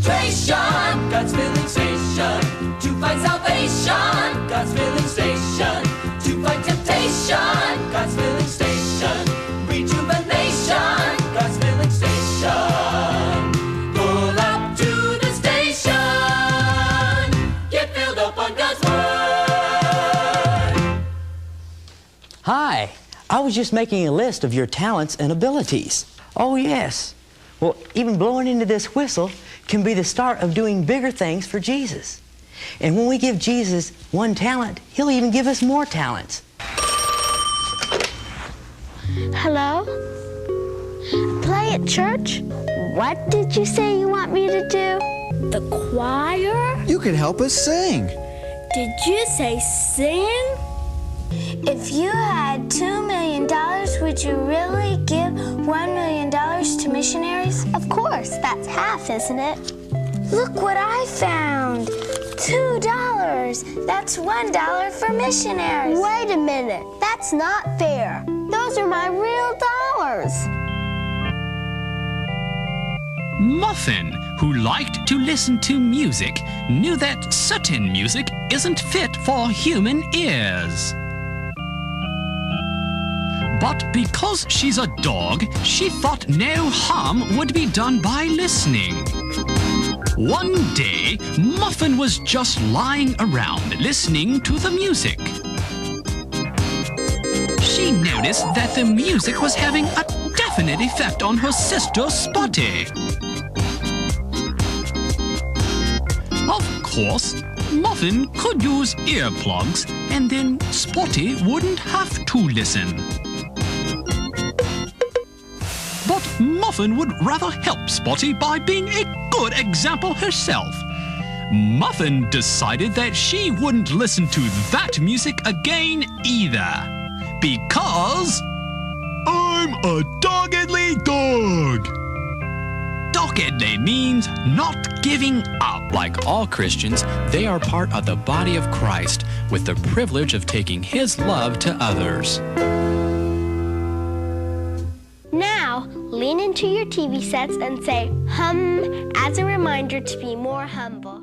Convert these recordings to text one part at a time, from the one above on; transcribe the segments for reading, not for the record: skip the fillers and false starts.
demonstration, God's filling station. To find salvation, God's filling station. To find temptation, God's filling station. Rejuvenation, God's filling station. Pull up to the station. Get filled up on God's Word. Hi, I was just making a list of your talents and abilities. Oh, yes. Well, even blowing into this whistle can be the start of doing bigger things for Jesus. And when we give Jesus one talent, He'll even give us more talents. Hello? Play at church? What did you say you want me to do? The choir? You can help us sing. Did you say sing? If you had $2 million, would you really give $1 million to missionaries? Of course, that's half, isn't it? Look what I found. $2. That's $1 for missionaries. Wait a minute. That's not fair. Those are my real dollars. Muffin, who liked to listen to music, knew that certain music isn't fit for human ears. But because she's a dog, she thought no harm would be done by listening. One day, Muffin was just lying around listening to the music. She noticed that the music was having a definite effect on her sister Spotty. Of course, Muffin could use earplugs, and then Spotty wouldn't have to listen. But Muffin would rather help Spotty by being a good example herself. Muffin decided that she wouldn't listen to that music again either. Because I'm a doggedly dog. Doggedly means not giving up. Like all Christians, they are part of the body of Christ with the privilege of taking His love to others. Now, lean into your TV sets and say hum as a reminder to be more humble.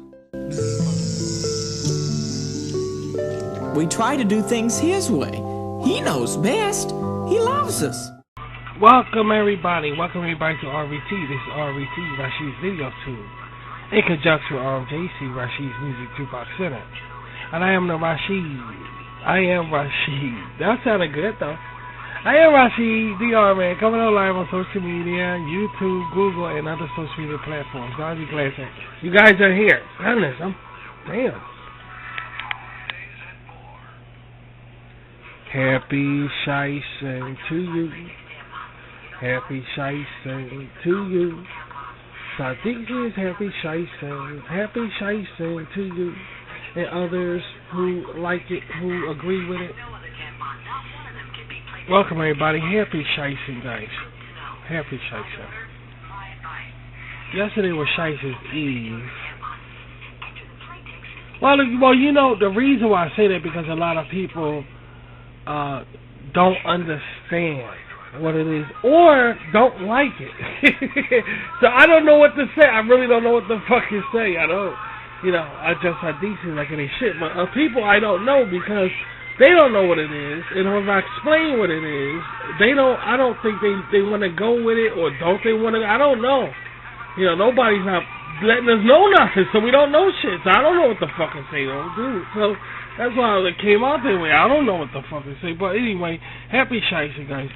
We try to do things His way. He knows best. He loves us. Welcome everybody to RVT. This is RVT, Rashid's Video Tube, in conjunction with RMJC, Rashid's Music Jukebox Center. And I am Rashid. That sounded good though. I am Rashid, DR man, coming on live on social media, YouTube, Google, and other social media platforms. God be glad that you guys are here. Goodness, damn. Happy Shysun to you. Happy Shysun to you. Sadiq is happy Shysun. Happy Shysun to you. And others who like it, who agree with it. Welcome everybody. Happy Shysun, guys. Happy Shysun. Yesterday was Shysun's Eve. Well, you know, the reason why I say that because a lot of people don't understand what it is or don't like it. So I don't know what to say. I really don't know what the fuck to say. I just are decent like any shit. But people I don't know because they don't know what it is. And if I explain what it is, I don't think they want to go with it or don't they want to. I don't know. Nobody's not letting us know nothing, so we don't know shit. So I don't know what the fuck to say, dude. So that's why it came out that way. I don't know what the fuck to say. But anyway, happy Shysun, guys.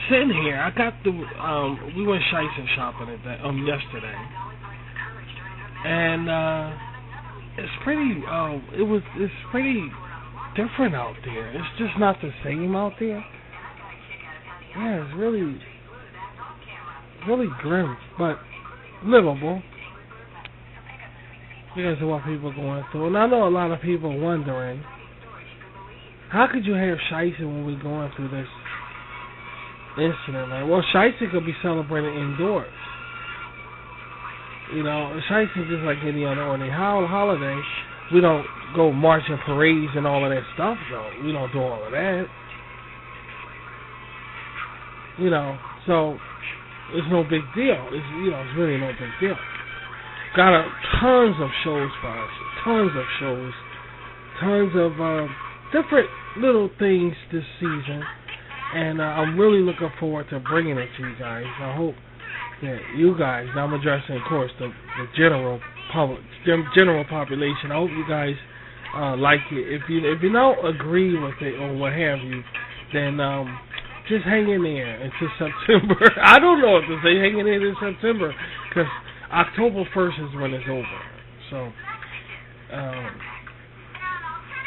Sitting here, I got we went Shysun shopping yesterday. And it's pretty different out there. It's just not the same out there. Yeah, it's really grim, but livable. Because of what people are going through. And I know a lot of people are wondering, how could you have Shysun when we're going through this incident? Like, well, Shysun could be celebrated indoors. Shysun's just like any other ordinary holiday. We don't go marching parades and all of that stuff, though. We don't do all of that. So It's no big deal. It's really no big deal. Got tons of shows for us. Tons of shows. Tons of different little things this season. And I'm really looking forward to bringing it to you guys. I hope that you guys, now I'm addressing, of course, the general population. I hope you guys like it. If you don't agree with it or what have you, then just hang in there until September. I don't know if to say hang in there until September, because October 1st is when it's over. So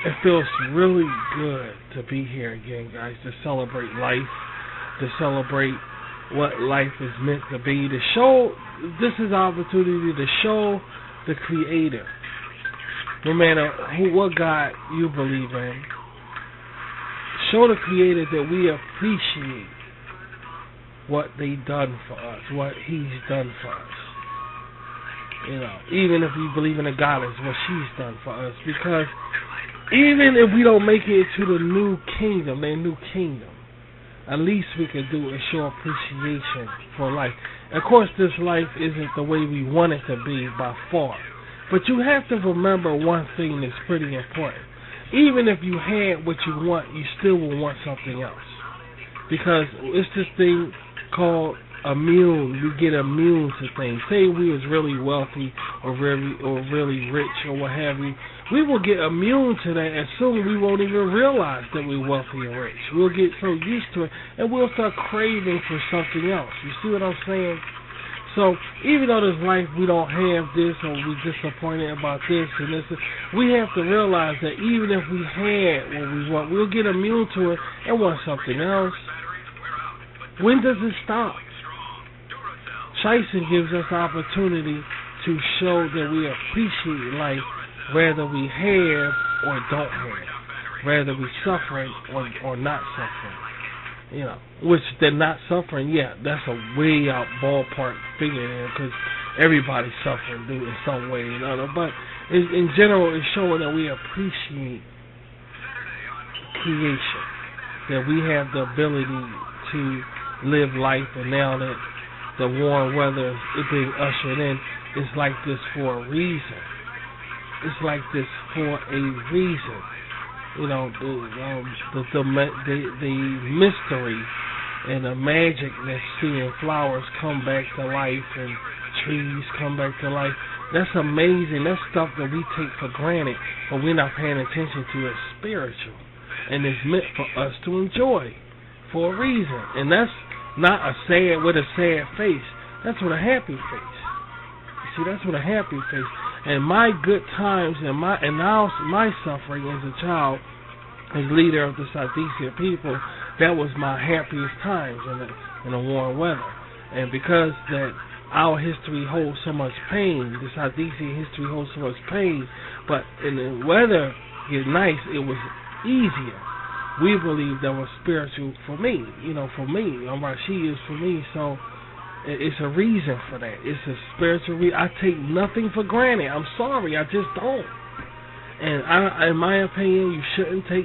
it feels really good to be here again, guys, to celebrate life, to celebrate what life is meant to be, to show, this is our opportunity to show the Creator, no matter what God you believe in, show the Creator that we appreciate what they done for us, what He's done for us. Even if we believe in a goddess, what she's done for us. Because even if we don't make it to the new kingdom, their new kingdom, at least we can do is show appreciation for life. Of course, this life isn't the way we want it to be by far. But you have to remember one thing that's pretty important. Even if you had what you want, you still will want something else. Because it's this thing called immune. We get immune to things. Say we was really wealthy or really rich or what have you. We will get immune to that, and soon we won't even realize that we're wealthy and rich. We'll get so used to it, and we'll start craving for something else. You see what I'm saying? So even though this life we don't have this, or we're disappointed about this and this, we have to realize that even if we had what we want, we'll get immune to it and want something else. When does it stop? Shysun gives us opportunity to show that we appreciate life, whether we have or don't have, whether we suffering or not suffering. Which they're not suffering, that's a way out ballpark figure there, because everybody's suffering in some way or another. But in general, it's showing that we appreciate creation, that we have the ability to live life, and now that the warm weather is being ushered in, it's like this for a reason. It's like this for a reason. The mystery and the magic that's seeing flowers come back to life and trees come back to life. That's amazing. That's stuff that we take for granted, but we're not paying attention to. It's spiritual, and it's meant for us to enjoy for a reason. And that's not a sad with a sad face. That's with a happy face. You see, that's with a happy face. And my good times and now my suffering as a child, as leader of the Sadisia people, that was my happiest times in the warm weather. And because that our history holds so much pain, the Sadisia history holds so much pain, but in the weather is nice, it was easier. We believe that was spiritual for me, for me. She is for me, so it's a reason for that. It's a spiritual reason. I take nothing for granted. I'm sorry, I just don't. And in my opinion, you shouldn't take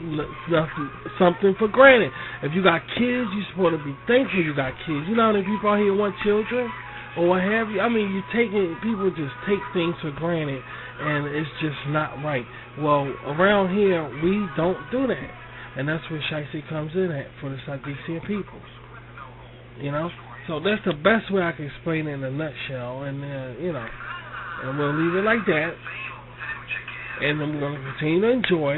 something for granted. If you got kids, you're supposed to be thankful you got kids. You know how many people out here want children or what have you? I mean, people just take things for granted, and it's just not right. Well, around here, we don't do that. And that's where Shysun comes in at for the Sadisia people. So that's the best way I can explain it in a nutshell. And, and we'll leave it like that. And I'm going to continue to enjoy,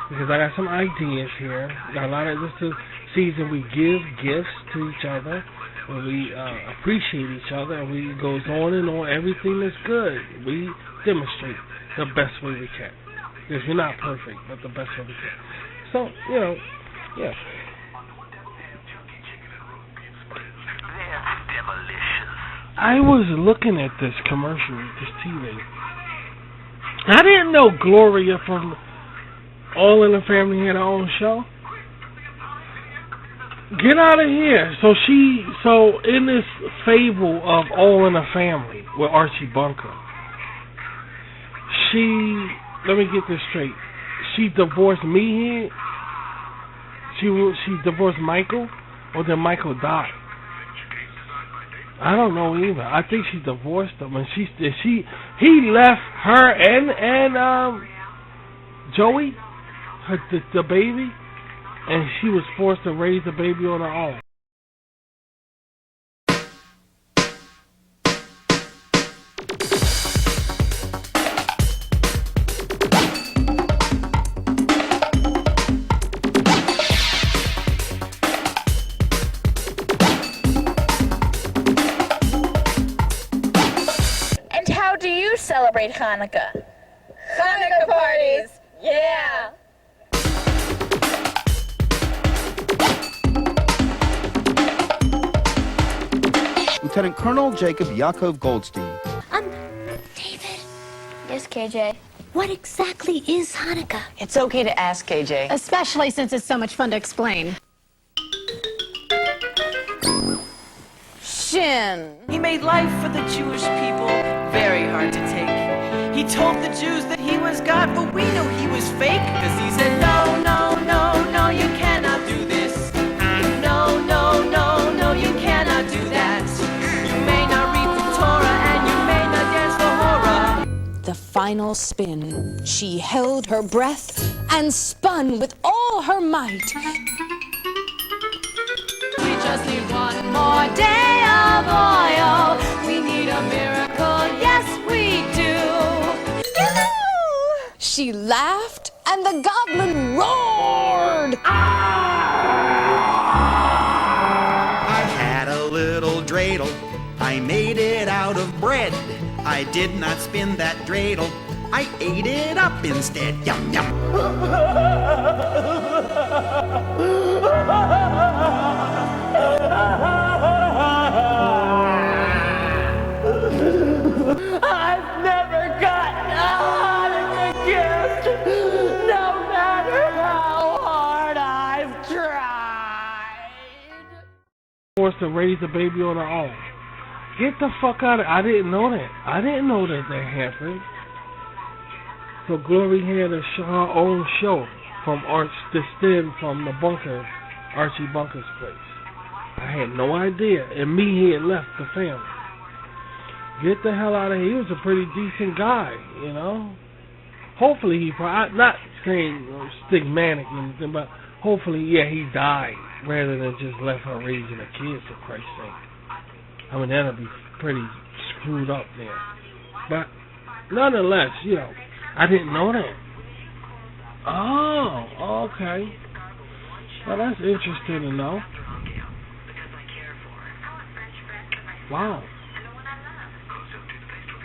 because I got some ideas here. Got a lot of this season. We give gifts to each other, and we appreciate each other, and it goes on and on. Everything that's good, we demonstrate the best way we can. Because we're not perfect, but the best way we can. So, yeah. I was looking at this commercial, this TV. I didn't know Gloria from All in the Family had her own show. Get out of here. So in this fable of All in the Family with Archie Bunker, let me get this straight. She divorced Meathead. She divorced Michael, or then Michael died. I don't know either. I think she divorced him, and he left her and Joey, the baby, and she was forced to raise the baby on her own. Do you celebrate Hanukkah? Hanukkah parties, yeah! Lieutenant Colonel Jacob Yaakov Goldstein. David. Yes, KJ. What exactly is Hanukkah? It's okay to ask, KJ. Especially since it's so much fun to explain. Shin. He made life for the Jewish people very hard to take. He told the Jews that he was God, but we knew he was fake. Cause he said, no, no, no, no, you cannot do this. No, no, no, no, you cannot do that. You may not read the Torah and you may not dance the horror. The final spin. She held her breath and spun with all her might. We just need one more day of oil. We need a miracle, yes we do. She laughed and the goblin roared. I had a little dreidel. I made it out of bread. I did not spin that dreidel. I ate it up instead. Yum, yum. I've never gotten a Hanukkah gift, no matter how hard I've tried. Forced to raise the baby on her own. Get the fuck out of it. I didn't know that. I didn't know that happened. So Glory had her own show from from the bunker, Archie Bunker's place. I had no idea. And me, he had left the family. Get the hell out of here. He was a pretty decent guy, you know. Hopefully he, not saying stigmatic or anything, but hopefully, yeah, he died rather than just left her raising a kid, for Christ's sake. I mean, that'll be pretty screwed up there. But nonetheless, you know, I didn't know that. Oh, okay. Well, that's interesting to know. Wow.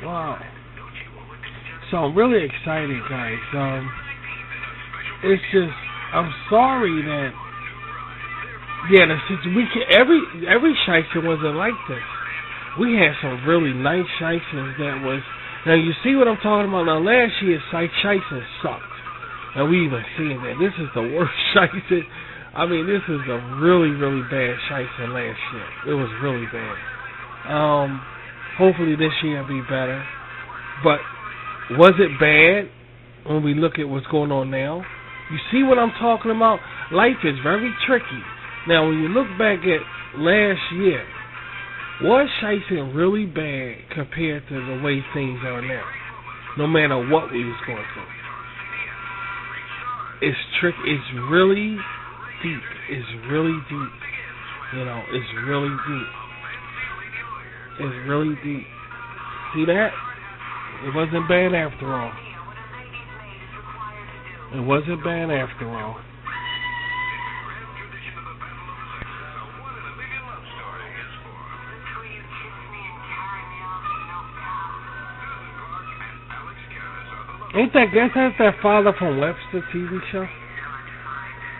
Wow. So I'm really excited, guys. It's just, I'm sorry that, yeah, every Shysun wasn't like this. We had some really nice Shysuns that was, now you see what I'm talking about. Now last year, Shysun sucked. And we even seen that. This is the worst Shysun. I mean, this is a really, really bad Shysun last year. It was really bad. Hopefully this year will be better. But was it bad when we look at what's going on now? You see what I'm talking about? Life is very tricky. Now, when you look back at last year, was Shysun really bad compared to the way things are now? No matter what we was going through. It's tricky. It's really deep. It's really deep. You know, it's really deep. It's really deep. See that? It wasn't bad after all. It wasn't bad after all. Ain't that's that father from Webster TV show?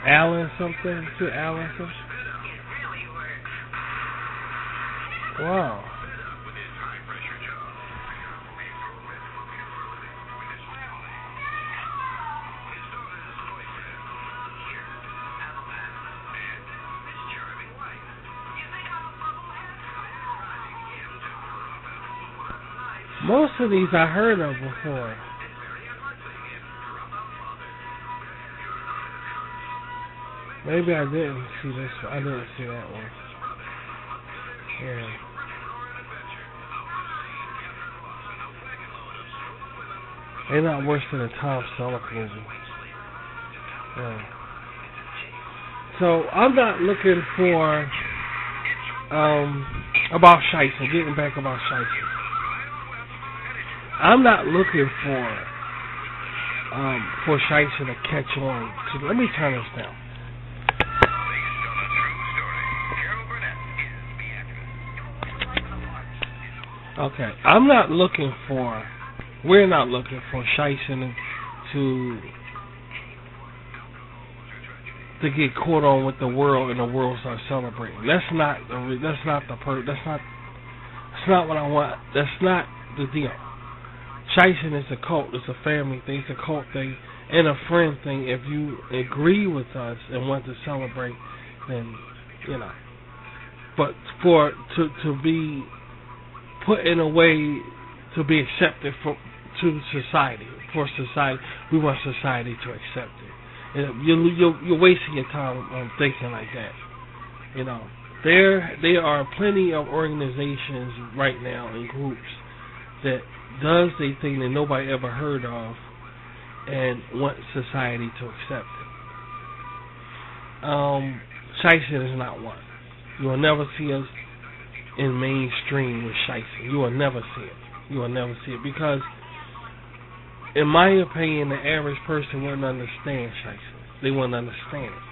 Alan something? Is it Alan something? Wow. Most of these I heard of before. Maybe I didn't see this one. I didn't see that one. Yeah. They're not worse than the Tom Selleck movie. Yeah. So I'm not looking for about Shysun. Getting back about Shysun. I'm not looking for Shysun to catch on. So let me turn this down. Okay, we're not looking for Shysun to get caught on with the world and the world start celebrating. That's not what I want. That's not the deal. Shysun is a cult. It's a family thing. It's a cult thing and a friend thing. If you agree with us and want to celebrate, then But to be put in a way to be accepted to society, for society, we want society to accept it. You're wasting your time thinking like that. There are plenty of organizations right now and groups that does a thing that nobody ever heard of and want society to accept it. Shysun is not one. You will never see us in mainstream with Shysun. You will never see it. You will never see it because, in my opinion, the average person wouldn't understand Shysun. They wouldn't understand it.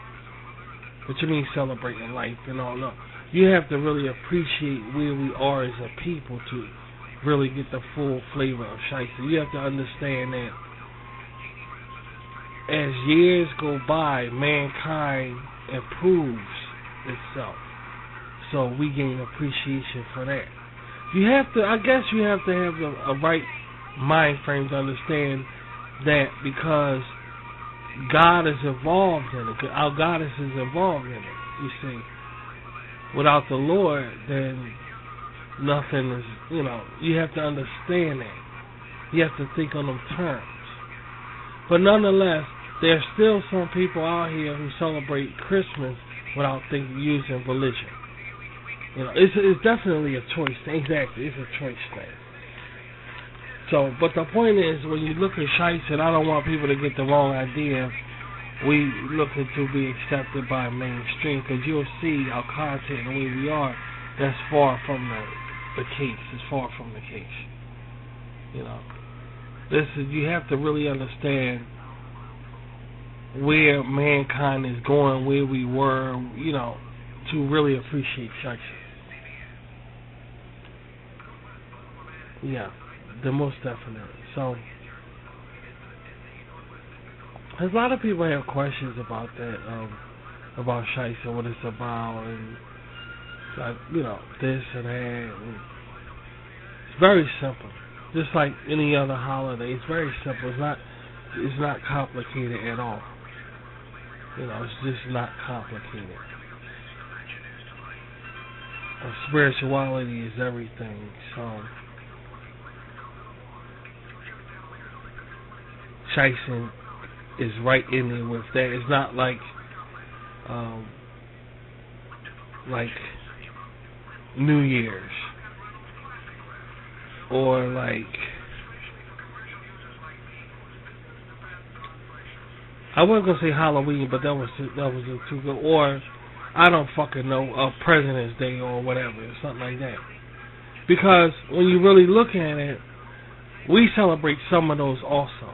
What you mean celebrating life and all that? You have to really appreciate where we are as a people to really get the full flavor of Shysun. You have to understand that as years go by, mankind improves itself. So we gain appreciation for that. I guess you have to have a right mind frame to understand that because God is involved in it. Our goddess is involved in it, you see. Without the Lord, then nothing is, you have to understand that. You have to think on them terms. But nonetheless, there's still some people out here who celebrate Christmas without using religion. It's definitely a choice thing. Exactly, it's a choice thing. So, but the point is, when you look at Shysun, I don't want people to get the wrong idea. We looking to be accepted by mainstream, because you'll see our content and the way we are. That's far from the case. It's far from the case. You have to really understand where mankind is going, where we were, to really appreciate Shysun. Yeah, the most definite. So, a lot of people have questions about that, about Shysun, what it's about, and this and that. And it's very simple, just like any other holiday. It's very simple. It's not complicated at all. It's just not complicated. Spirituality is everything. So Shysun is right in there with that. It's not like New Year's or I wasn't gonna say Halloween, but that was too good. Or I don't fucking know, President's Day or whatever, or something like that. Because when you really look at it, we celebrate some of those also.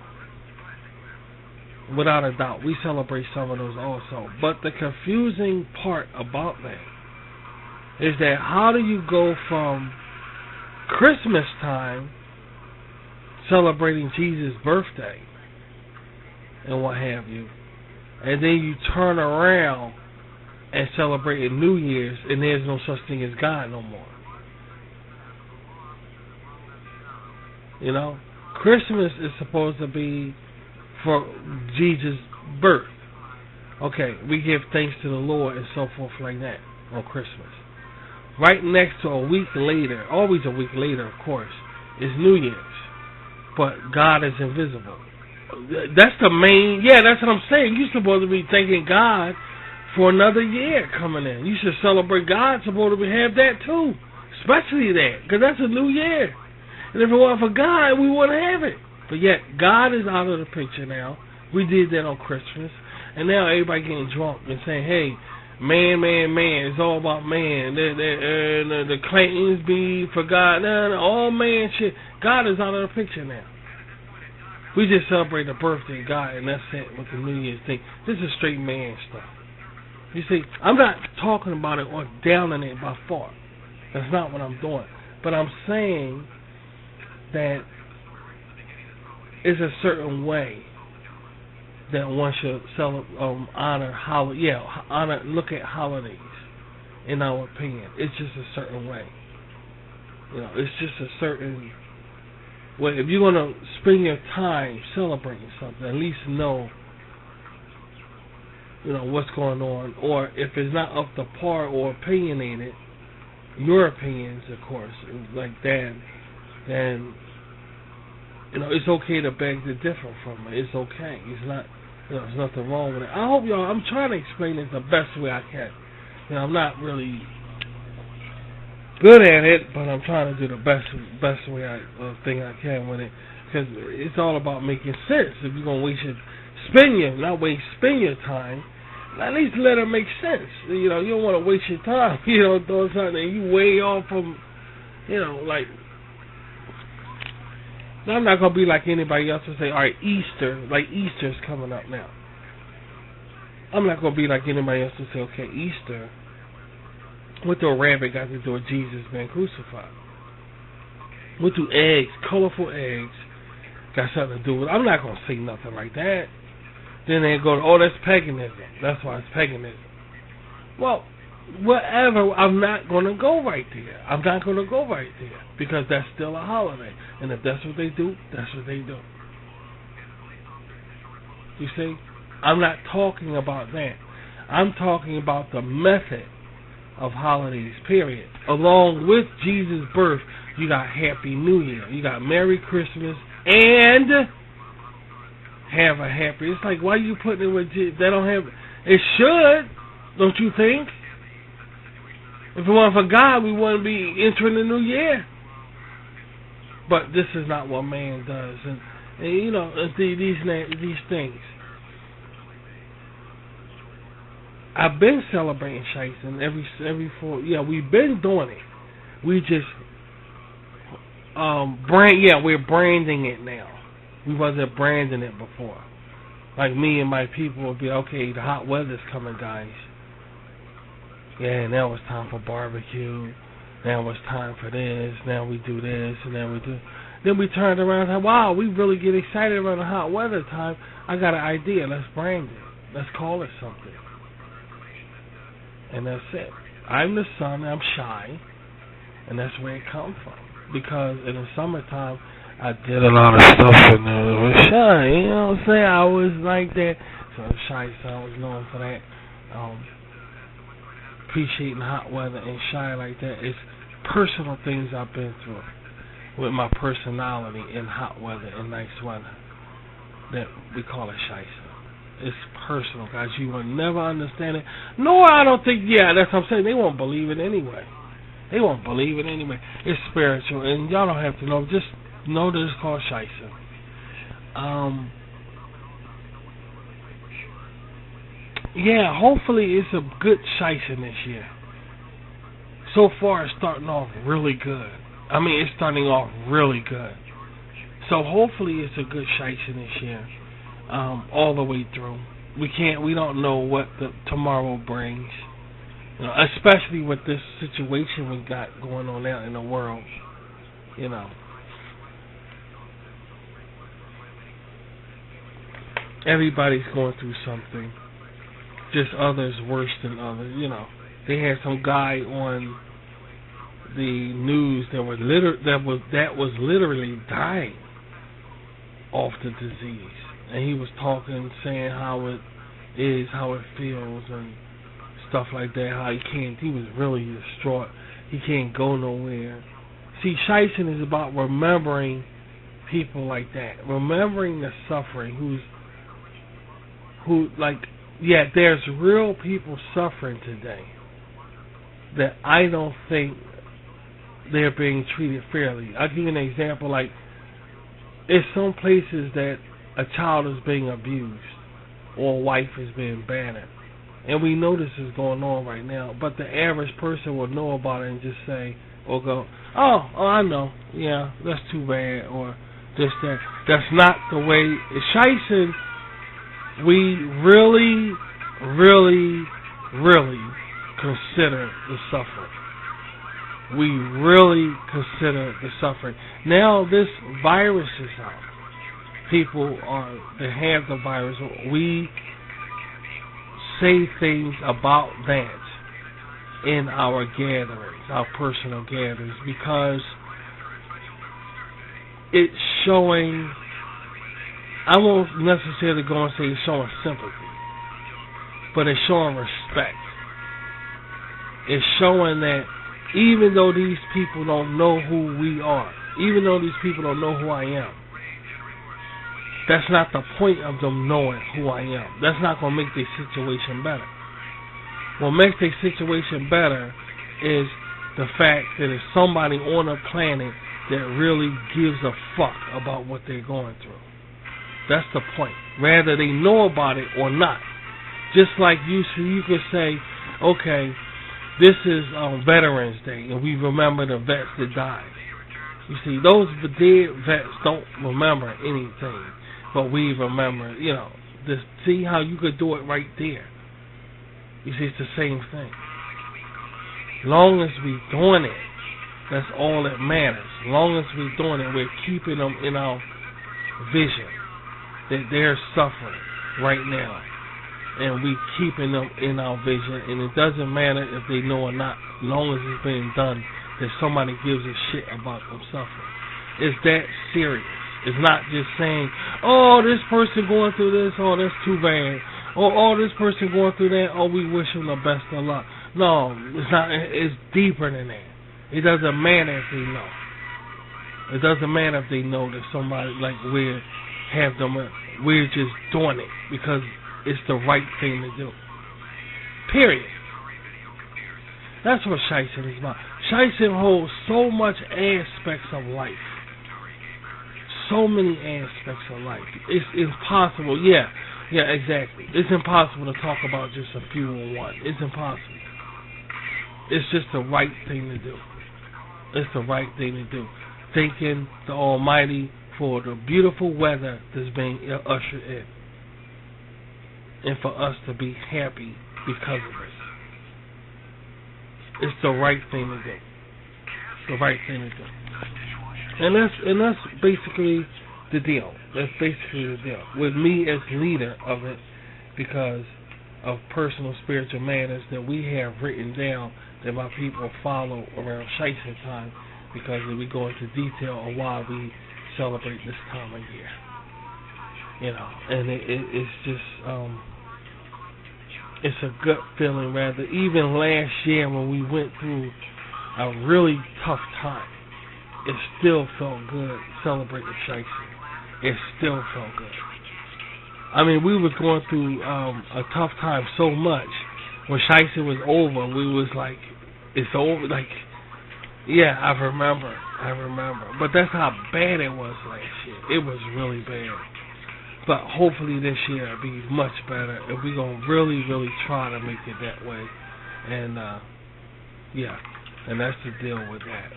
Without a doubt, we celebrate some of those also. But the confusing part about that is that how do you go from Christmas time celebrating Jesus' birthday and what have you, and then you turn around and celebrate New Year's and there's no such thing as God no more? Christmas is supposed to be for Jesus' birth. Okay, we give thanks to the Lord and so forth like that on Christmas. Right next to a week later, always a week later, of course, is New Year's. But God is invisible. That's the main, that's what I'm saying. You're supposed to be thanking God for another year coming in. You should celebrate God. Supposed to have that too. Especially that, because that's a new year. And if it weren't for God, we wouldn't have it. But yet, God is out of the picture now. We did that on Christmas. And now everybody getting drunk and saying, hey, man, it's all about man. The Clintons be for God. No, all man shit. God is out of the picture now. We just celebrate the birthday of God, and that's it with the New Year's thing. This is straight man stuff. You see, I'm not talking about it or downing it by far. That's not what I'm doing. But I'm saying that it's a certain way that one should look at holidays. In our opinion, it's just a certain way. It's just a certain way. If you're gonna spend your time celebrating something, at least know, what's going on. Or if it's not up to par or opinionated, your opinions, of course, like that, then it's okay to beg to differ from it. It's okay. It's not. There's nothing wrong with it. I hope y'all. I'm trying to explain it the best way I can. I'm not really good at it, but I'm trying to do the best way thing I can with it, because it's all about making sense. If you're gonna spend your time, at least let it make sense. You don't want to waste your time. Doing something and you way off from, like. Now, I'm not going to be like anybody else and say, all right, Easter's coming up now. I'm not going to be like anybody else and say, okay, Easter, what do a rabbit got to do with Jesus being crucified? What do colorful eggs, got something to do with it? I'm not going to say nothing like that. Then they go, oh, that's paganism. That's why it's paganism. Well, whatever, I'm not going to go right there. I'm not going to go right there, because that's still a holiday. And if that's what they do, that's what they do. You see? I'm not talking about that. I'm talking about the method of holidays, period. Along with Jesus' birth, you got Happy New Year. You got Merry Christmas and have a happy. It's like, why are you putting it with Jesus? They don't have it. Should, don't you think? If it weren't for God, we wouldn't be entering the new year. But this is not what man does, and these things. I've been celebrating Shysun every 4. Yeah, we've been doing it. We just we're branding it now. We wasn't branding it before. Like me and my people would be, okay, the hot weather's coming, guys. Yeah, now it's time for barbecue. Now it's time for this. Now we do this, and then we do. Then we turned around and said, wow, we really get excited around the hot weather time. I got an idea. Let's brand it. Let's call it something. And that's it. I'm the sun. I'm shy. And that's where it comes from. Because in the summertime, I did a lot of stuff and it was shy. You know what I'm saying? I was like that. So shy, so I was known for that. Appreciating hot weather and shy like that. It's personal things I've been through with my personality in hot weather and nice weather that we call it Shysun. It's personal, guys. You will never understand it. Nor I don't think, that's what I'm saying. They won't believe it anyway. They won't believe it anyway. It's spiritual, and y'all don't have to know. Just know that it's called Shysun. Hopefully it's a good Shysun this year. So far, it's starting off really good. It's starting off really good. So hopefully it's a good Shysun this year, all the way through. We don't know what the tomorrow brings, especially with this situation we got going on out in the world. Everybody's going through something. Just others worse than others. They had some guy on the news that was literally dying off the disease, and he was talking, saying how it is, how it feels, and stuff like that. How he was really distraught. He can't go nowhere. See, Shysun is about remembering people like that, remembering the suffering. There's real people suffering today that I don't think they're being treated fairly. I'll give you an example. Like, it's some places that a child is being abused or a wife is being battered. And we know this is going on right now, but the average person will know about it and just say, or go, oh, I know, yeah, that's too bad, or just that. That's not the way. Shysun, we really, really, really consider the suffering. We really consider the suffering. Now this virus is out. People they have the virus. We say things about that in our gatherings, our personal gatherings, because it's showing, I won't necessarily go and say it's showing sympathy, but it's showing respect. It's showing that even though these people don't know who we are, even though these people don't know who I am, that's not the point of them knowing who I am. That's not going to make their situation better. What makes their situation better is the fact that there's somebody on the planet that really gives a fuck about what they're going through. That's the point. Whether they know about it or not. Just like you could say, okay, this is Veterans Day, and we remember the vets that died. You see, those dead vets don't remember anything, but we remember, see how you could do it right there. You see, it's the same thing. Long as we doing it, that's all that matters. Long as we're doing it, we're keeping them in our vision that they're suffering right now, and we keeping them in our vision. And it doesn't matter if they know or not, long as it's being done, that somebody gives a shit about them suffering. It's that serious. It's not just saying, oh, this person going through this, oh, that's too bad. Oh, this person going through that, oh, we wish them the best of luck. No, it's not. It's deeper than that. It doesn't matter if they know. It doesn't matter if they know that somebody, like, we're just doing it because it's the right thing to do. Period. That's what Shysun is about. Shysun holds so much aspects of life. So many aspects of life. It's impossible. Yeah, exactly. It's impossible to talk about just a few in one. It's impossible. It's just the right thing to do. It's the right thing to do. Thanking the Almighty for the beautiful weather that's being ushered in. And for us to be happy because of it. It's the right thing to do. The right thing to do. And that's basically the deal. That's basically the deal. With me as leader of it, because of personal spiritual matters that we have written down that my people follow around Shysun time, because we go into detail on why we celebrate this time of year. And it's just it's a gut feeling, rather. Even last year when we went through a really tough time, it still felt good celebrating Shysun. It still felt good. I mean, we were going through a tough time so much. When Shysun was over, we was like, it's over. Like, yeah, I remember. But that's how bad it was last year. It was really bad. But hopefully this year it'll be much better, and we're going to really, really try to make it that way. And, yeah, and that's the deal with that.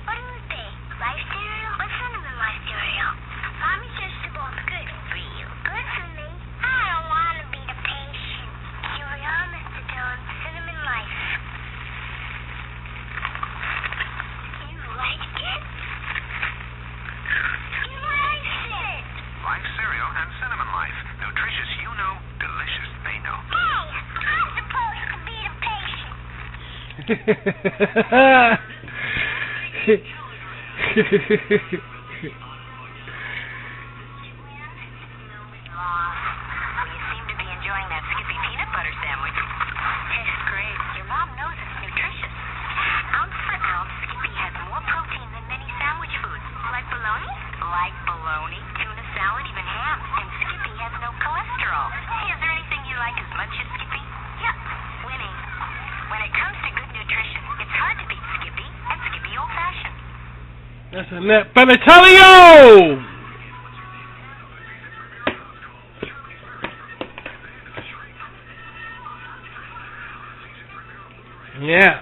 What do you think? Life cereal or cinnamon life cereal? Mommy says they're both good for you. Good for me? I don't want to be the patient. Here we are, Mr. Dillon. Cinnamon life. You liked it? You liked it. Life cereal and cinnamon life. Nutritious, you know. Delicious, they know. Hey, I'm supposed to be the patient. Well, you seem to be enjoying that Skippy peanut butter sandwich. Tastes great. Your mom knows it's nutritious. Ounce for ounce, Skippy has more protein than many sandwich foods. Like bologna? Like bologna, tuna salad, even ham. And Skippy has no cholesterol. Hey, is there anything you like as much as Skippy? Yep, winning. When it comes to good nutrition, it's hard to beat Skippy and Skippy Old Fashioned. That's Annette Benitelio! Yeah.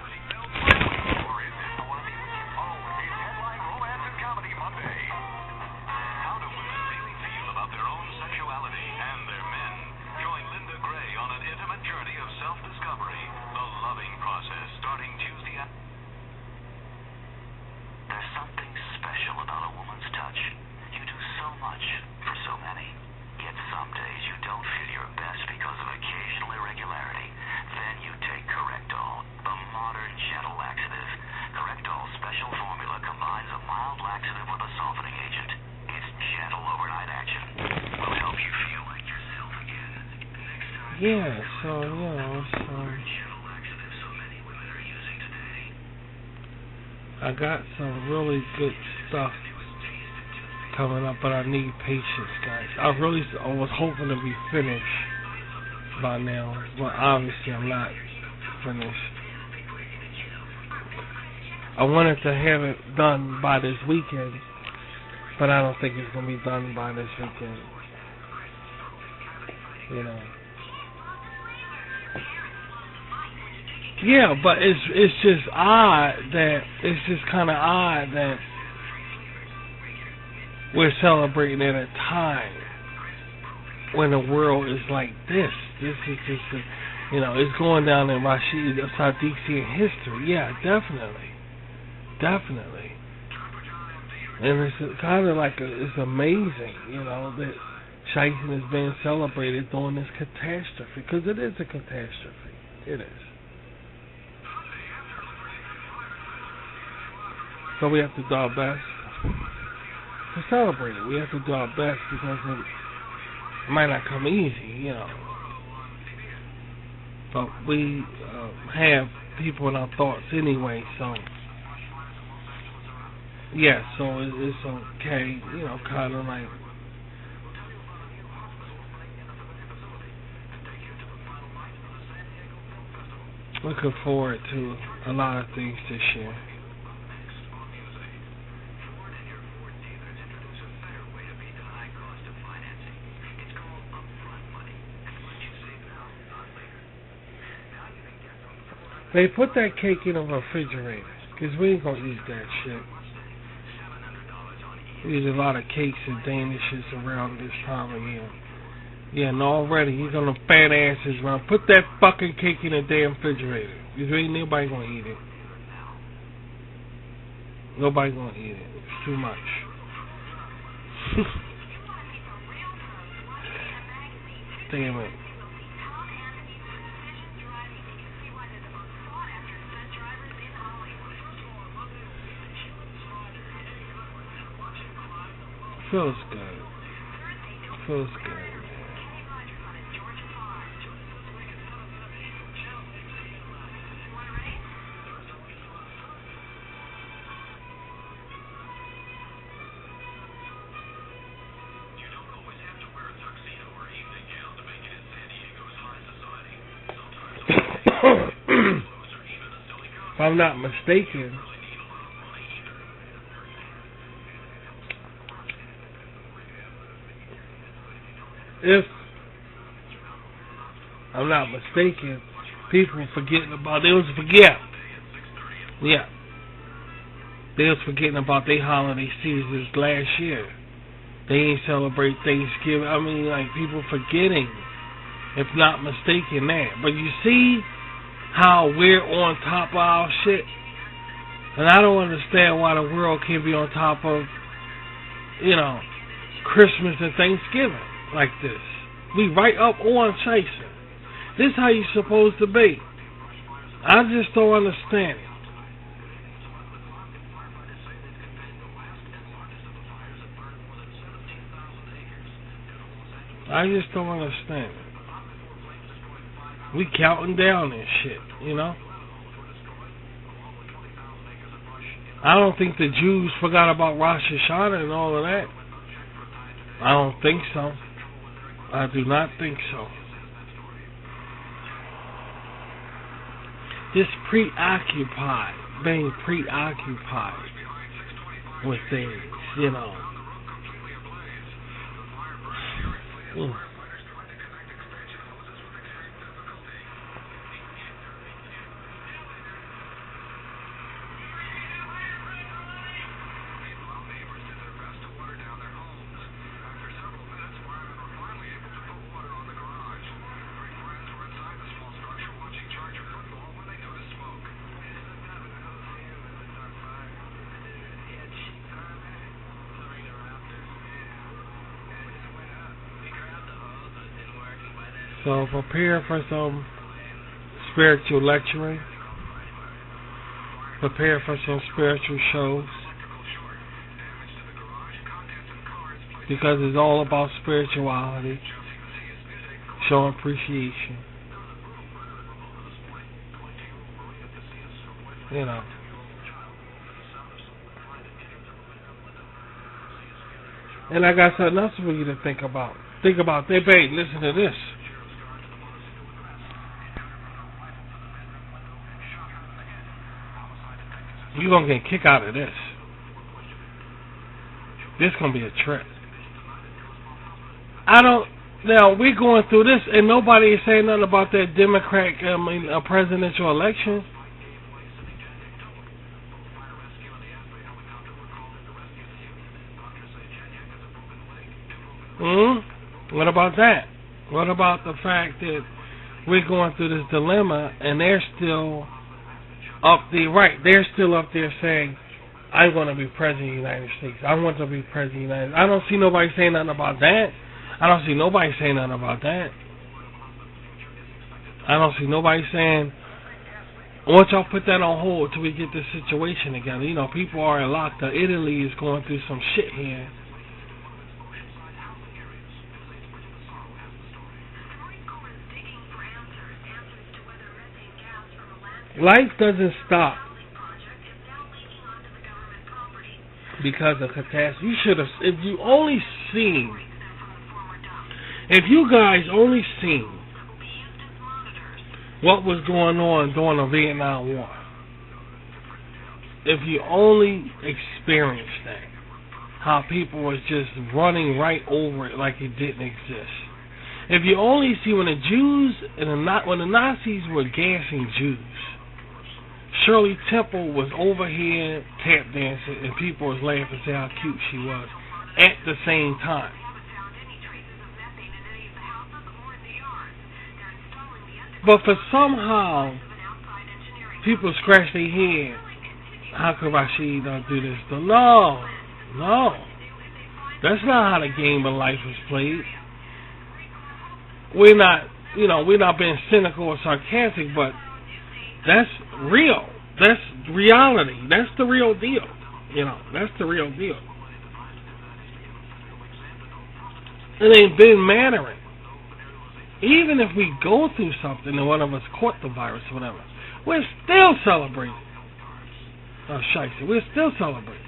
Yeah, so, I got some really good stuff coming up, but I need patience, guys. I was hoping to be finished by now, but obviously I'm not finished. I wanted to have it done by this weekend, but I don't think it's going to be done by this weekend. You know. Yeah, but it's just kind of odd that we're celebrating at a time when the world is like this. This is just, it's going down in Rashid Sadiqian history. Yeah, definitely. And it's kind of like it's amazing, that Shysun is being celebrated during this catastrophe, because it is a catastrophe. It is. So we have to do our best to celebrate it. We have to do our best because it might not come easy, But we have people in our thoughts anyway, so yeah, so it's okay, kind of like looking forward to a lot of things this year. They put that cake in the refrigerator, because we ain't going to eat that shit. There's a lot of cakes and danishes around this time of year. Yeah, and already, you're going to fat asses around. Put that fucking cake in the damn refrigerator, because ain't nobody going to eat it. Nobody going to eat it. It's too much. Damn it. Feels good. Feels good, man. If I'm not mistaken, if I'm not mistaken, people forgetting about, they was forgetting about their holiday seasons last year. They ain't celebrate Thanksgiving. I mean, like, people forgetting, if not mistaken, that. But you see how we're on top of our shit? And I don't understand why the world can't be on top of, Christmas and Thanksgiving like this. We right up on Shysun. This is how you supposed to be. I just don't understand it. I just don't understand it. We counting down and shit, I don't think the Jews forgot about Rosh Hashanah and all of that. I don't think so. I do not think so. Just being preoccupied. with things, you know. So prepare for some spiritual lecturing. Prepare for some spiritual shows. Because it's all about spirituality. Showing appreciation. You know. And I got something else for you to think about. Think about, hey babe, listen to this. You're going to get a kick out of this. This going to be a trip. Now, we're going through this, and nobody is saying nothing about that Democrat presidential election. What about that? What about the fact that we're going through this dilemma, and they're still they're still up there saying, I want to be president of the United States. I want to be president of the United States. I don't see nobody saying nothing about that. I don't see nobody saying nothing about that. I don't see nobody saying, I want y'all put that on hold till we get this situation together. You know, people are locked up. Italy is going through some shit here. Life doesn't stop because of catastrophe. You should have, if you guys only seen what was going on during the Vietnam War, if you only experienced that, how people was just running right over it like it didn't exist. If you only see when the Jews and when the Nazis were gassing Jews, Shirley Temple was over here tap dancing and people was laughing and saying how cute she was at the same time. But for somehow people scratch their head, how could Rashid do this? No. That's not how the game of life is played. We're not being cynical or sarcastic, but that's real. That's reality. That's the real deal. That's the real deal. It ain't been mattering. Even if we go through something and one of us caught the virus or whatever, we're still celebrating. Shysun, we're still celebrating.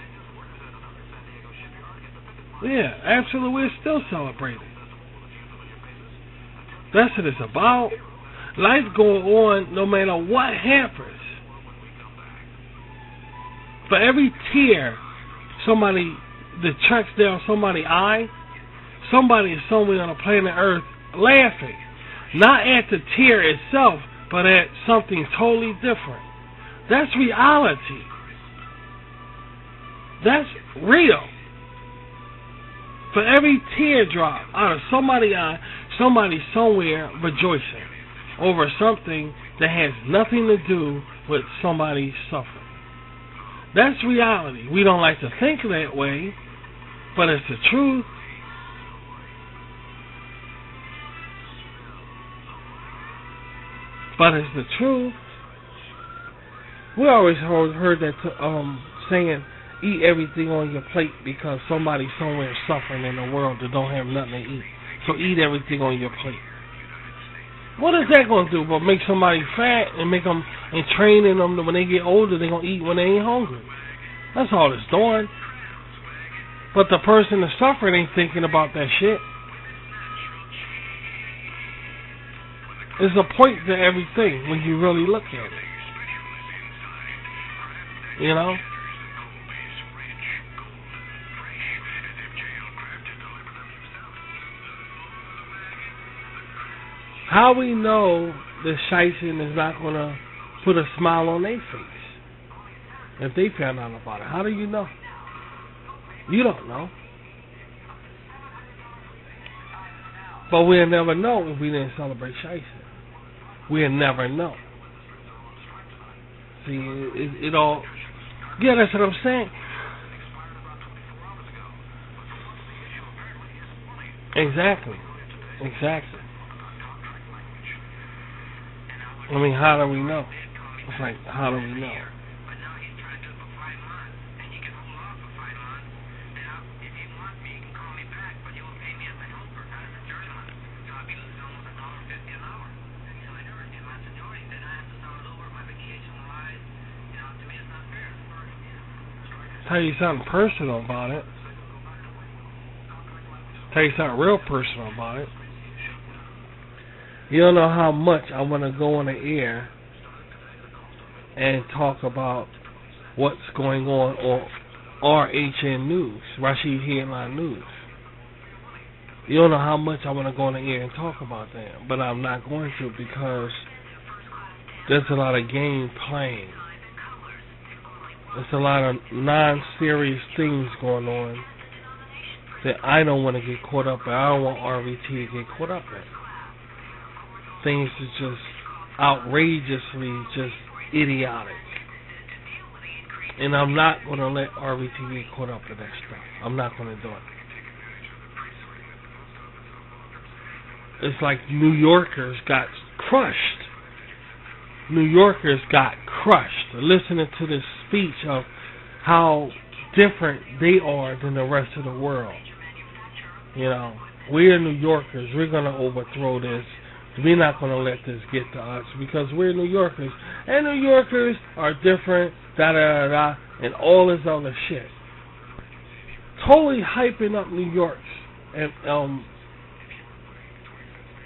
Yeah, absolutely, we're still celebrating. That's what it's about. Life going on no matter what happens. For every tear that tracks down somebody's eye, somebody is somewhere on the planet Earth laughing. Not at the tear itself, but at something totally different. That's reality. That's real. For every teardrop out of somebody's eye, somebody somewhere rejoicing over something that has nothing to do with somebody's suffering. That's reality. We don't like to think that way, but it's the truth. But it's the truth. We always heard that saying, eat everything on your plate because somebody somewhere is suffering in the world that don't have nothing to eat. So eat everything on your plate. What is that going to do but make somebody fat and make them and training them that when they get older they're going to eat when they ain't hungry? That's all it's doing. But the person that's suffering ain't thinking about that shit. There's a point to everything when you really look at it. How we know that Shysun is not going to put a smile on their face if they found out about it? How do you know? You don't know. But we'll never know if we didn't celebrate Shysun. We'll never know. See, it all... Yeah, that's what I'm saying. Exactly. I mean, how do we know? It's like, how do we know? Tell you something personal about it. Tell you something real personal about it. You don't know how much I want to go on the air and talk about what's going on RHN News, Rashid Headline News. You don't know how much I want to go on the air and talk about that, but I'm not going to because there's a lot of game playing. There's a lot of non-serious things going on that I don't want to get caught up in. I don't want RVT to get caught up in. Things are just outrageously just idiotic. And I'm not going to let RVT get caught up in that stuff. I'm not going to do it. It's like New Yorkers got crushed. New Yorkers got crushed listening to this speech of how different they are than the rest of the world. You know, we're New Yorkers. We're going to overthrow this. We're not going to let this get to us because we're New Yorkers. And New Yorkers are different, da-da-da-da, and all this other shit. Totally hyping up New York's and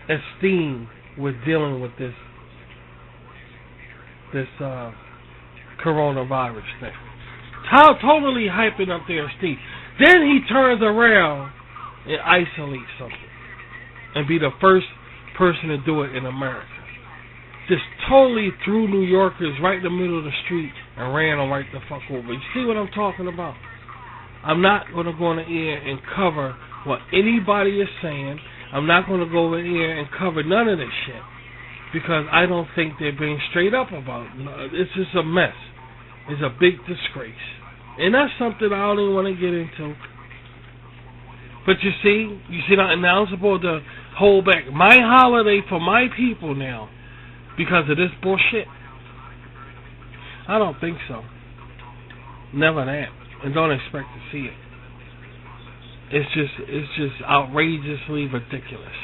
esteem with dealing with this coronavirus thing. Totally hyping up their esteem. Then he turns around and isolates something and be the first person to do it in America. Just totally threw New Yorkers right in the middle of the street and ran them right the fuck over. You see what I'm talking about? I'm not going to go on the air and cover what anybody is saying. I'm not going to go in here and cover none of this shit because I don't think they're being straight up about it. It's just a mess. It's a big disgrace. And that's something I don't even want to get into. But you see that now I'm supposed to hold back my holiday for my people now because of this bullshit? I don't think so. Never that. And don't expect to see it. It's just outrageously ridiculous.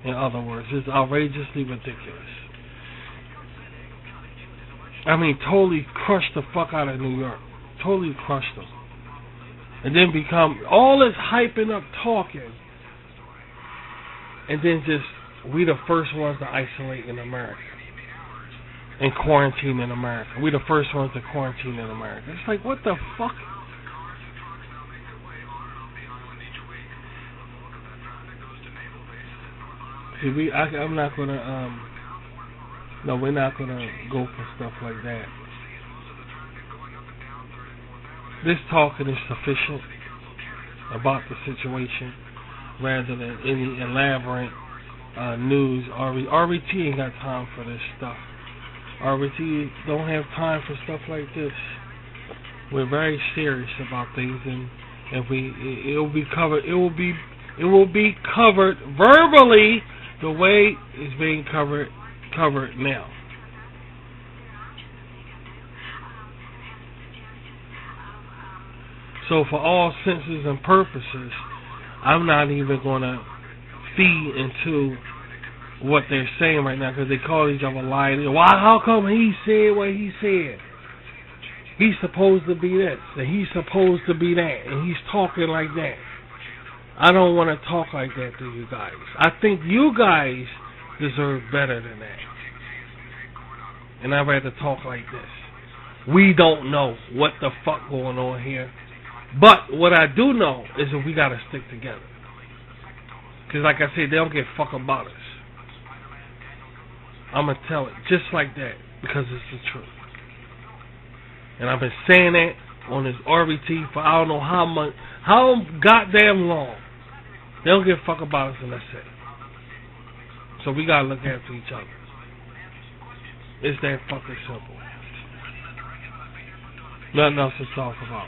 In other words, it's outrageously ridiculous. I mean, totally crushed the fuck out of New York. Totally crushed them. And then become all this hyping up talking. And then just, we the first ones to isolate in America. And quarantine in America. We the first ones to quarantine in America. It's like, what the fuck? See, I'm not gonna, no, we're not gonna go for stuff like that. This talking is sufficient about the situation rather than any elaborate news. RVT ain't got time for this stuff. RVT don't have time for stuff like this. We're very serious about things, and it will be covered verbally the way it's being covered now. So for all senses and purposes, I'm not even going to feed into what they're saying right now because they call each other liars. Why? How come he said what he said? He's supposed to be this, and he's supposed to be that, and he's talking like that. I don't want to talk like that to you guys. I think you guys deserve better than that. And I'd rather talk like this. We don't know what the fuck going on here. But what I do know is that we got to stick together. Because like I said, they don't give a fuck about us. I'm going to tell it just like that because it's the truth. And I've been saying that on this RBT for I don't know how goddamn long. They don't give a fuck about us and that's it. So we got to look after each other. It's that fucking simple. Nothing else to talk about.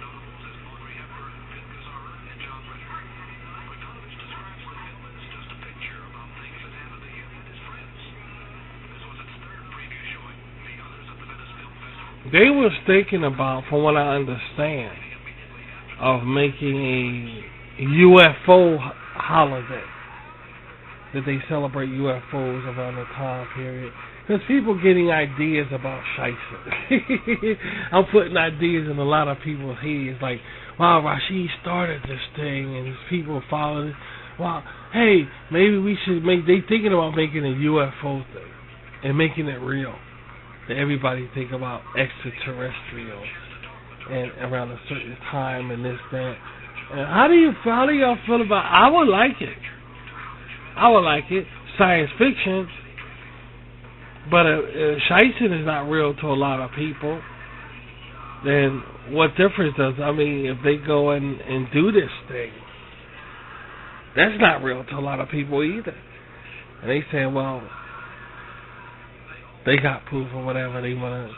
They was thinking about, from what I understand, of making a UFO holiday. That they celebrate UFOs around the time period. Because people getting ideas about Shysun. I'm putting ideas in a lot of people's heads. Like, wow, Rashid started this thing and his people followed it. Wow, hey, maybe we should make, they thinking about making a UFO thing. And making it real. That everybody think about extraterrestrials. And around a certain time and this, that. And how do y'all feel about, I would like it. I would like it. Science fiction. But Shysun is not real to a lot of people. Then what difference does, I mean, if they go and do this thing, that's not real to a lot of people either. And they say, well, they got proof or whatever, they want to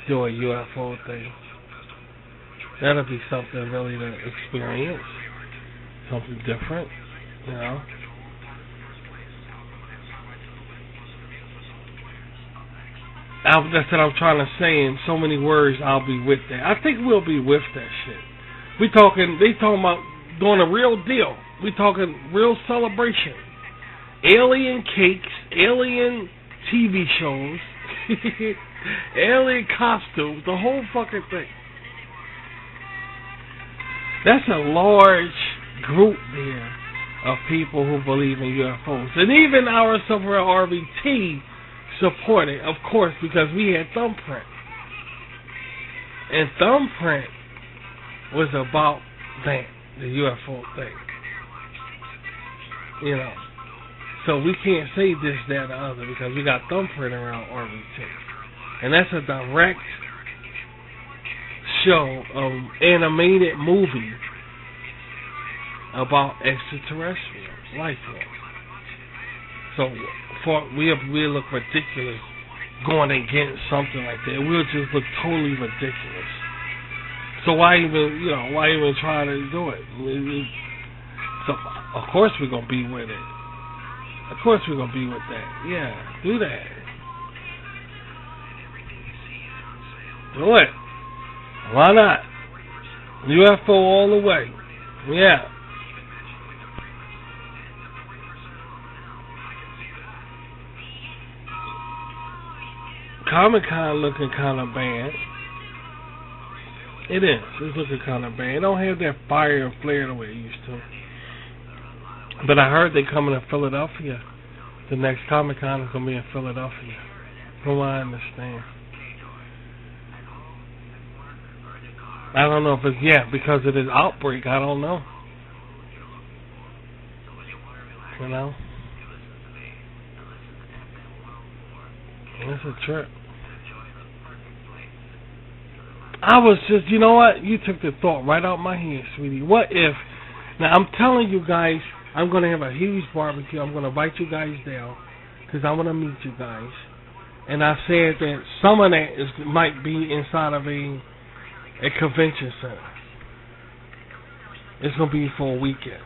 do a UFO thing. That'll be something really to experience. Something different, you know. That's what I'm trying to say in so many words. I'll be with that. I think we'll be with that shit. They talking about doing a real deal. We talking real celebration. Alien cakes, alien TV shows, alien costumes, the whole fucking thing. That's a large group there of people who believe in UFOs. And even our Silver RBT supported, of course, because we had Thumbprint. And Thumbprint was about that, the UFO thing. You know. So we can't say this, that, or other because we got Thumbprint around RBT. And that's a direct show of animated movie about extraterrestrial life forms. So we'll look ridiculous going against something like that. We'll just look totally ridiculous. So why even try to do it? So of course we're gonna be with it. Of course we're gonna be with that. Yeah, do that. Do it. Why not? UFO all the way. Yeah. Comic-Con looking kind of bad. It is. It's looking kind of bad. It don't have that fire and flare the way it used to. But I heard they coming to Philadelphia. The next Comic-Con is going to be in Philadelphia. From what I understand. I don't know if it's, because of this outbreak. I don't know. You know? It's a trip. I was just, you know what? You took the thought right out my head, sweetie. What if, now I'm telling you guys, I'm going to have a huge barbecue. I'm going to invite you guys down because I want to meet you guys. And I said that some of that might be inside of a convention center. It's going to be for a weekend.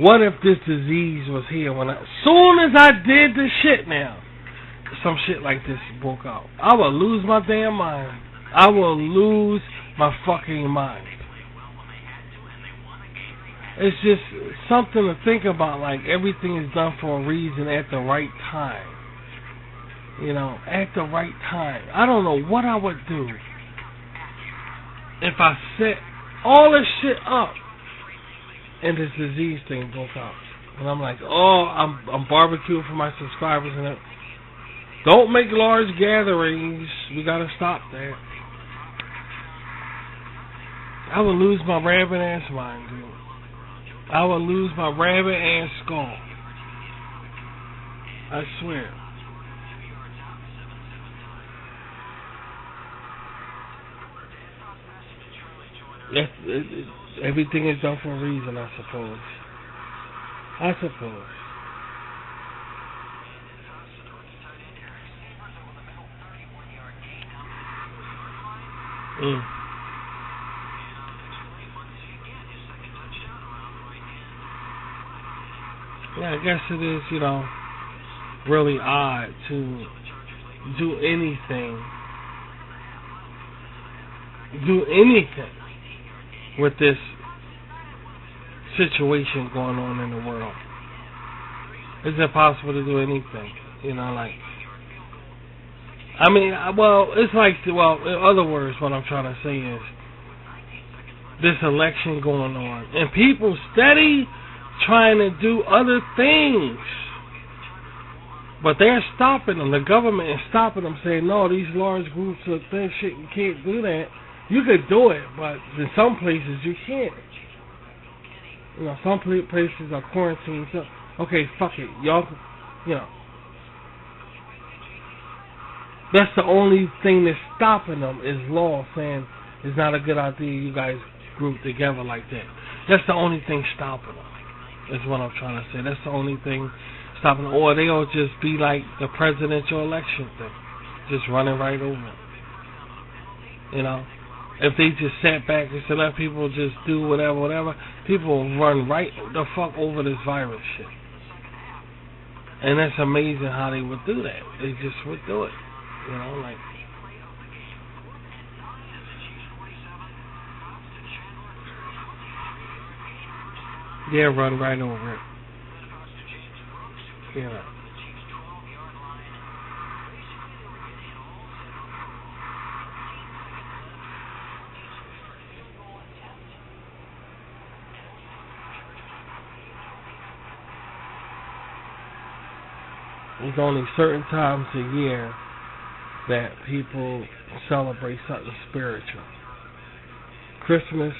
What if this disease was here when soon as I did the shit now, some shit like this broke out. I will lose my damn mind. I will lose my fucking mind. It's just something to think about, like everything is done for a reason at the right time. You know, at the right time. I don't know what I would do if I set all this shit up and this disease thing broke out. And I'm like, oh, I'm barbecuing for my subscribers and everything. Don't make large gatherings. We gotta stop that. I would lose my rabbit ass mind, dude. I would lose my rabbit ass skull. I swear. everything is done for a reason, I suppose. Yeah, I guess it is, really odd to do anything with this situation going on in the world. It's impossible to do anything, it's like, in other words, what I'm trying to say is this election going on, and people steady trying to do other things, but they're stopping them. The government is stopping them, saying, no, these large groups of things, shit, you can't do that. You could do it, but in some places you can't. Some places are quarantined. So, okay, fuck it. Y'all, that's the only thing that's stopping them is law saying it's not a good idea you guys group together like that. That's the only thing stopping them, is what I'm trying to say. That's the only thing stopping them. Or they'll just be like the presidential election thing, just running right over it. If they just sat back and said, let people just do whatever, people will run right the fuck over this virus shit. And that's amazing how they would do that. They just would do it. They'll run right over it. There's only certain times a year that people celebrate something spiritual. Christmas,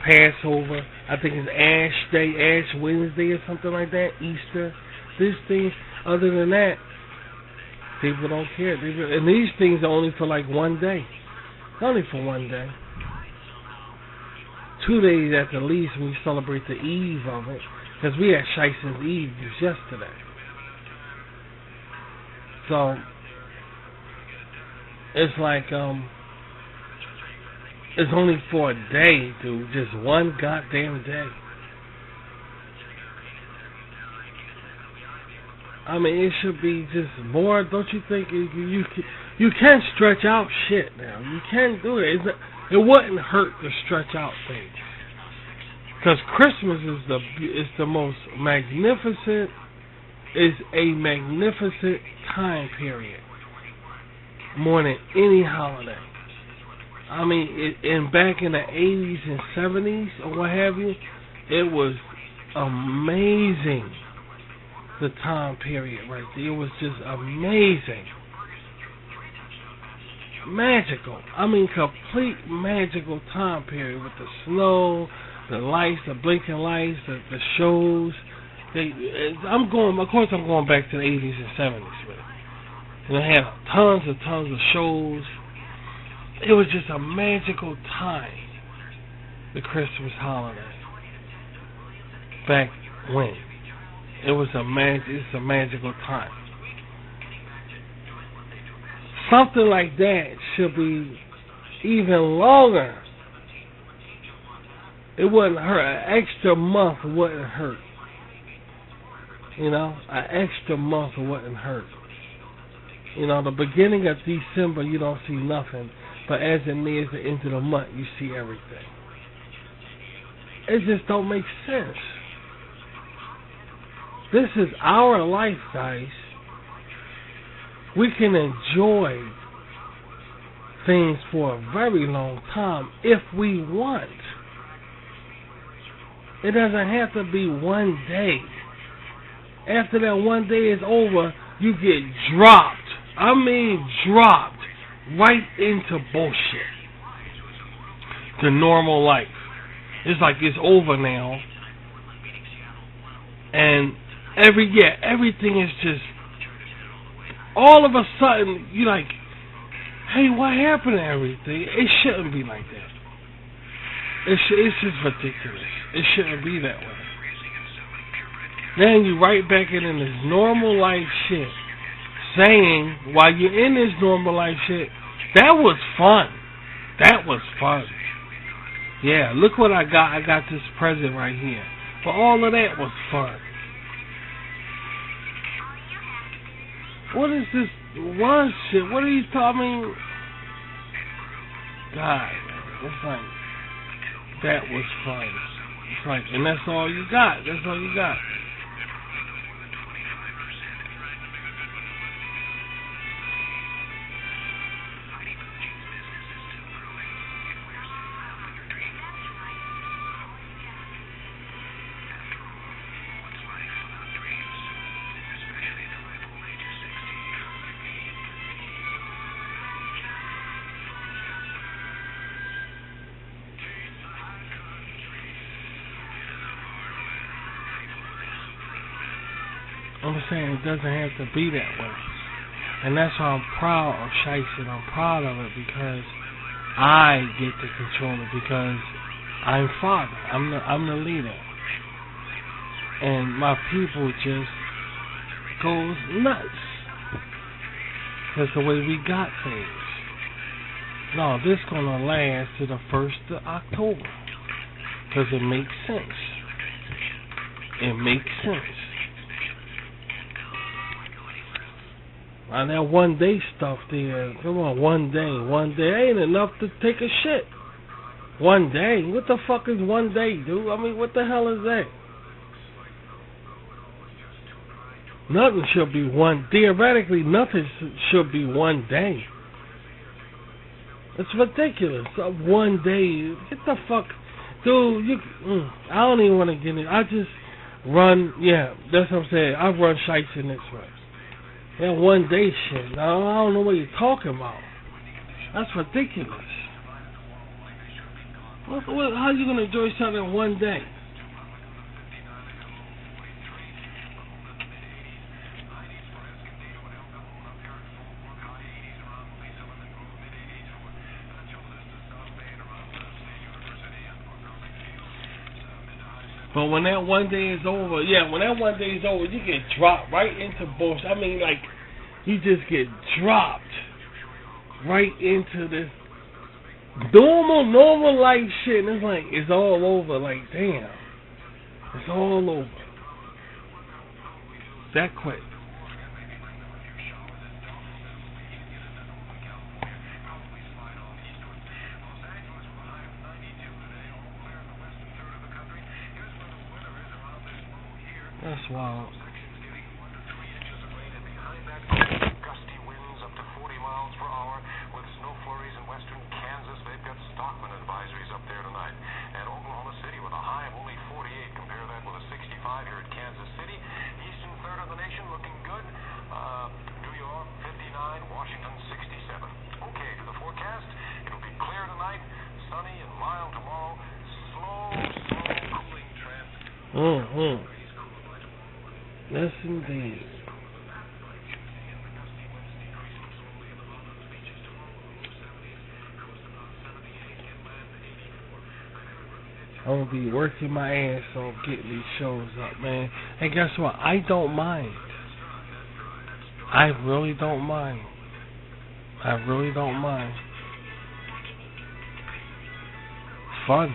Passover, I think it's Ash Day, Ash Wednesday or something like that, Easter, this thing. Other than that, people don't care. And these things are only for like one day. Only for one day. 2 days at the least when we celebrate the eve of it. Because we had Shysun's Eve just yesterday. So, it's like, it's only for a day, dude. Just one goddamn day. I mean, it should be just more, don't you think? You can stretch out shit now. You can do it. It wouldn't hurt to stretch out things. Because Christmas is the most magnificent, is a magnificent time period. More than any holiday. I mean, back in the 80s and 70s or what have you, it was amazing. The time period right there, it was just amazing. Magical. I mean, complete magical time period with the snow, the lights, the blinking lights, the shows. Of course I'm going back to the 80s and 70s with it. And they had tons of shows. It was just a magical time, the Christmas holiday. Back when. It's a magical time. Something like that should be even longer. It wouldn't hurt. An extra month wouldn't hurt. An extra month wouldn't hurt. The beginning of December you don't see nothing, but as it nears the end of the month you see everything. It just don't make sense. This is our life, guys. We can enjoy things for a very long time if we want. It doesn't have to be one day. After that one day is over, you get dropped. I mean dropped right into bullshit. The normal life. It's like it's over now. And everything is just, all of a sudden, you're like, hey, what happened to everything? It shouldn't be like that. It's just ridiculous. It shouldn't be that way. Then you right back in this normal life shit, saying while you're in this normal life shit, that was fun. That was fun. Yeah, look what I got. I got this present right here. But all of that was fun. What is this one shit? What are you talking? God, it's like, that was fun. It's like, and that's all you got. That's all you got. I'm saying it doesn't have to be that way. And that's why I'm proud of Shysun. I'm proud of it because I get to control it, because I'm father. I'm the leader. And my people just goes nuts. That's the way we got things. No, this gonna last to the 1st of October. Because it makes sense. It makes sense. On that 1 day stuff there, come on, 1 day ain't enough to take a shit. 1 day? What the fuck is 1 day, dude? I mean, what the hell is that? Nothing should be theoretically, nothing should be 1 day. It's ridiculous. 1 day, get the fuck, dude, I don't even want to get in. I just run, yeah, that's what I'm saying. I run Shysun this way. That 1 day shit, I don't know what you're talking about. That's ridiculous. How are you going to enjoy something in 1 day? But when that 1 day is over, you get dropped right into bullshit. I mean, like, you just get dropped right into this normal life shit. And it's like, it's all over. Like, damn. It's all over. That quick. That's wild. Gusty winds up to 40 miles per hour with snow flurries in western Kansas. They've got stockman advisories up there tonight. And Oklahoma City with a high of only 48. Compare that with a 65 here at Kansas City. Eastern third of the nation looking good. New York 59, Washington 67. Okay, to the forecast. It'll be clear tonight, sunny and mild tomorrow. Slow cooling trend. Yes, indeed. I'm going to be working my ass off getting these shows up, man. And guess what? I don't mind. I really don't mind. I really don't mind. Fun.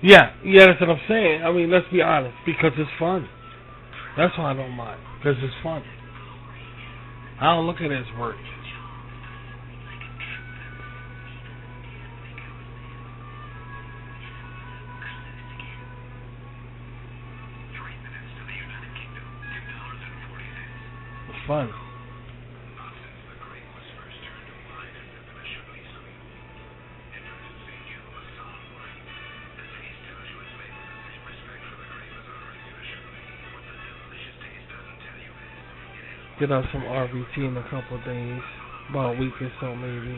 Yeah, that's what I'm saying. I mean, let's be honest. Because it's fun. That's why I don't mind. Because it's fun. I don't look at it as work. It's fun. Get out some RBT in a couple of days, about a week or so maybe,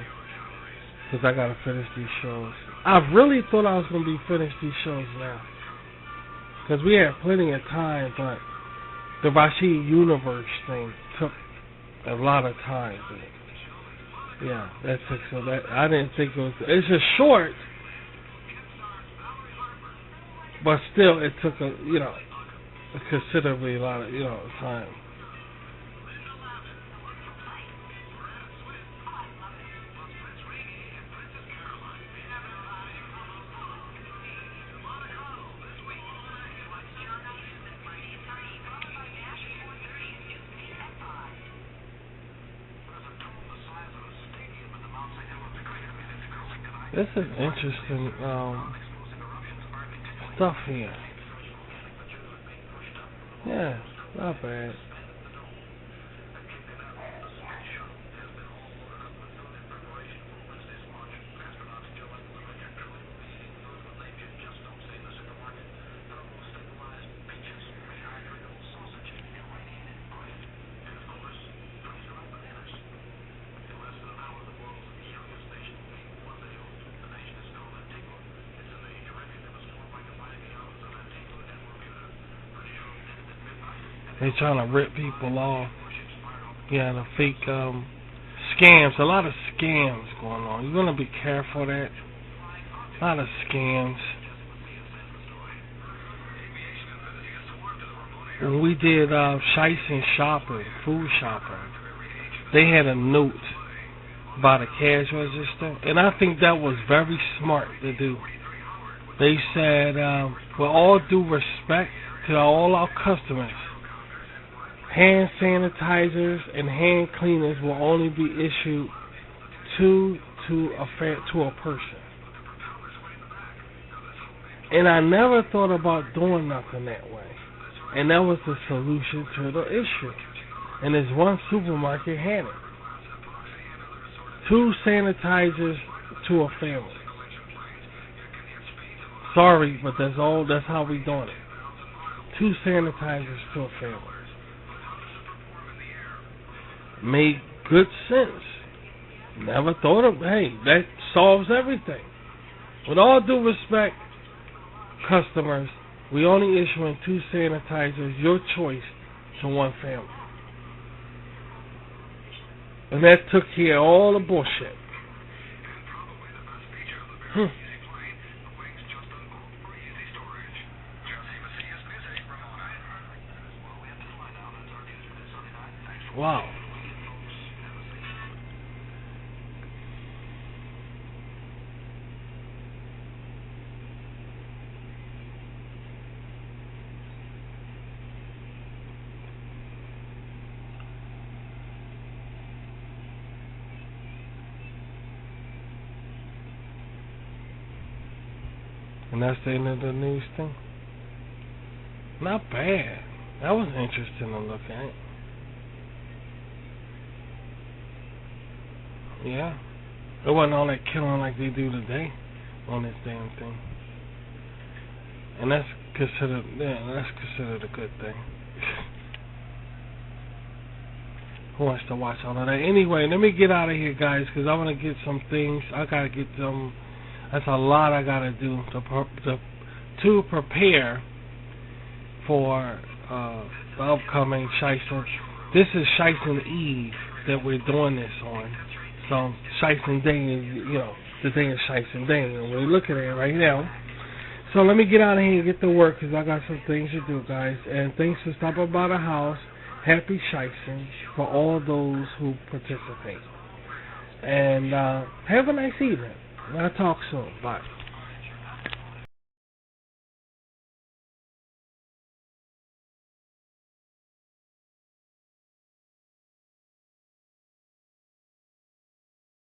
because I gotta finish these shows. I really thought I was gonna be finished these shows now, because we had plenty of time, but the Rashid Universe thing took a lot of time. But yeah, that took so that I didn't think it was. It's just short, But still, it took considerably a lot of time. This is interesting stuff here. Yeah, not bad. They trying to rip people off. Yeah, the fake scams. A lot of scams going on. You're gonna be careful of that. A lot of scams. When we did Shysun shopping, food shopping, they had a note by the cash register, and I think that was very smart to do. They said, with all due respect to all our customers, hand sanitizers and hand cleaners will only be issued to a person. And I never thought about doing nothing that way. And that was the solution to the issue. And this one supermarket had it. 2 sanitizers to a family. Sorry, but that's how we doing it. 2 sanitizers to a family. Made good sense. Never thought of, hey, that solves everything. With all due respect, customers, we only issuing 2 sanitizers, your choice, to one family. And that took care of all the bullshit. Wow. And that's the end of the news thing. Not bad. That was interesting to look at. Yeah. It wasn't all that killing like they do today on this damn thing. And that's considered a good thing. Who wants to watch all of that? Anyway, let me get out of here, guys, because I want to get some things. I got to get them. That's a lot I got to do to prepare for the upcoming Shysun. This is Shysun Eve that we're doing this on. So Shysun Day is, the day is Shysun Day, and we're looking at it right now. So let me get out of here and get to work because I got some things to do, guys. And thanks for stopping by the house. Happy Shysun for all those who participate. And have a nice evening. I'll talk soon. Bye.